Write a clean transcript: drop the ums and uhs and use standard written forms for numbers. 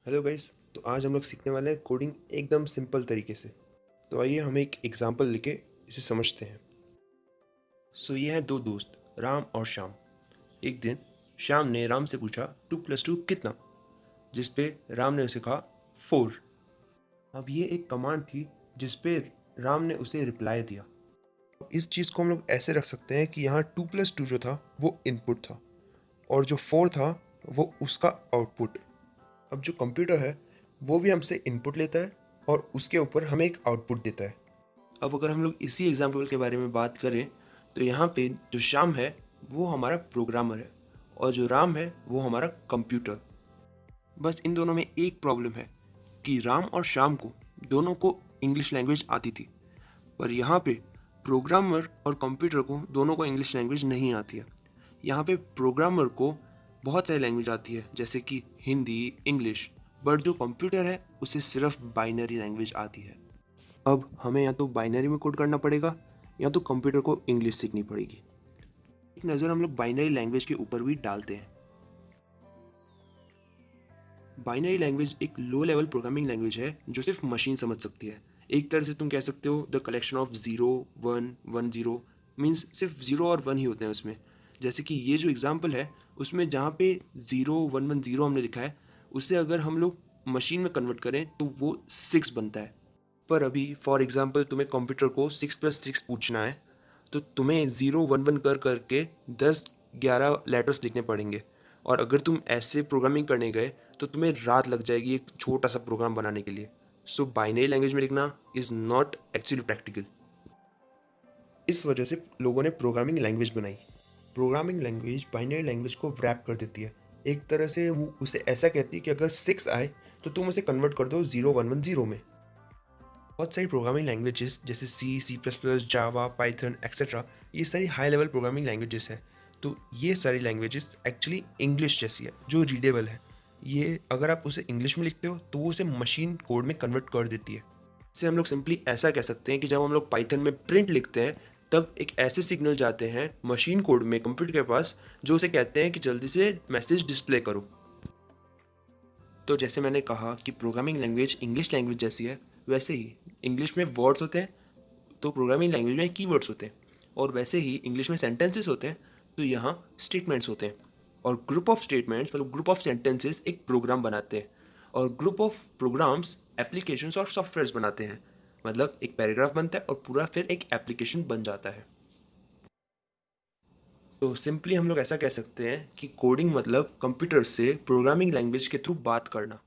Hello guys. तो आज हम लोग सीखने वाले हैं कोडिंग एकदम सिंपल तरीके से। तो आइए हम एक एग्जांपल लेके इसे समझते हैं। ये हैं दो दोस्त राम और श्याम। एक दिन श्याम ने राम से पूछा 2+2 कितना, जिस पे राम ने उसे कहा 4। अब ये एक कमांड थी जिस पे राम ने उसे रिप्लाई दिया। अब इस चीज़ को हम लोग ऐसे रख सकते हैं कि यहाँ 2+2 जो था वो इनपुट था और जो 4 था वो उसका आउटपुट। अब जो कंप्यूटर है वो भी हमसे इनपुट लेता है और उसके ऊपर हमें एक आउटपुट देता है। अब अगर हम लोग इसी एग्जाम्पल के बारे में बात करें तो यहाँ पे जो श्याम है वो हमारा प्रोग्रामर है और जो राम है वो हमारा कंप्यूटर। बस इन दोनों में एक प्रॉब्लम है कि राम और श्याम को दोनों को इंग्लिश लैंग्वेज आती थी, पर यहाँ पे प्रोग्रामर और कंप्यूटर को दोनों को इंग्लिश लैंग्वेज नहीं आती है। यहाँ पे प्रोग्रामर को बहुत सारी लैंग्वेज आती है जैसे कि हिंदी, इंग्लिश, बट जो कंप्यूटर है उसे सिर्फ बाइनरी लैंग्वेज आती है। अब हमें या तो बाइनरी में कोड करना पड़ेगा या तो कंप्यूटर को इंग्लिश सीखनी पड़ेगी। एक नज़र हम लोग बाइनरी लैंग्वेज के ऊपर भी डालते हैं। बाइनरी लैंग्वेज एक लो लेवल प्रोग्रामिंग लैंग्वेज है जो सिर्फ मशीन समझ सकती है। एक तरह से तुम कह सकते हो द कलेक्शन ऑफ 0 1 1 0 मीन्स सिर्फ 0 और 1 ही होते हैं उसमें। जैसे कि ये जो एग्जाम्पल है उसमें जहाँ पे 0 1 1 0 हमने लिखा है उसे अगर हम लोग मशीन में कन्वर्ट करें तो वो 6 बनता है। पर अभी फॉर एग्जाम्पल तुम्हें कंप्यूटर को 6+6 पूछना है तो तुम्हें 0 1 1 कर करके 10 11 लेटर्स लिखने पड़ेंगे। और अगर तुम ऐसे प्रोग्रामिंग करने गए तो तुम्हें रात लग जाएगी एक छोटा सा प्रोग्राम बनाने के लिए। सो बाइनरी लैंग्वेज में लिखना इज़ नॉट एक्चुअली प्रैक्टिकल। इस वजह से लोगों ने प्रोग्रामिंग लैंग्वेज बनाई। प्रोग्रामिंग लैंग्वेज बाइनरी लैंग्वेज को रैप कर देती है। एक तरह से वो उसे ऐसा कहती है कि अगर 6 आए तो तुम उसे कन्वर्ट कर दो 0 1 1 0 में। बहुत सारी प्रोग्रामिंग लैंग्वेजेस जैसे C++, जावा, पाइथन एक्सेट्रा, ये सारी हाई लेवल प्रोग्रामिंग लैंग्वेजेस हैं। तो ये सारी लैंग्वेजेस एक्चुअली इंग्लिश जैसी है जो रीडेबल है। ये अगर आप उसे इंग्लिश में लिखते हो तो वो उसे मशीन कोड में कन्वर्ट कर देती है। इससे हम लोग सिंपली ऐसा कह सकते हैं कि जब हम लोग पाइथन में प्रिंट लिखते हैं तब एक ऐसे सिग्नल जाते हैं मशीन कोड में कंप्यूटर के पास जो उसे कहते हैं कि जल्दी से मैसेज डिस्प्ले करो। तो जैसे मैंने कहा कि प्रोग्रामिंग लैंग्वेज इंग्लिश लैंग्वेज जैसी है, वैसे ही इंग्लिश में वर्ड्स होते हैं तो प्रोग्रामिंग लैंग्वेज में कीवर्ड्स होते हैं, और वैसे ही इंग्लिश में सेंटेंसेस होते हैं तो यहाँ स्टेटमेंट्स होते हैं। और ग्रुप ऑफ स्टेटमेंट्स मतलब ग्रुप ऑफ सेंटेंसेस एक प्रोग्राम बनाते हैं, और ग्रुप ऑफ प्रोग्राम्स एप्लीकेशंस और सॉफ्टवेयर्स बनाते हैं। मतलब एक पैराग्राफ बनता है और पूरा फिर एक एप्लीकेशन बन जाता है। तो सिंपली हम लोग ऐसा कह सकते हैं कि कोडिंग मतलब कंप्यूटर से प्रोग्रामिंग लैंग्वेज के थ्रू बात करना।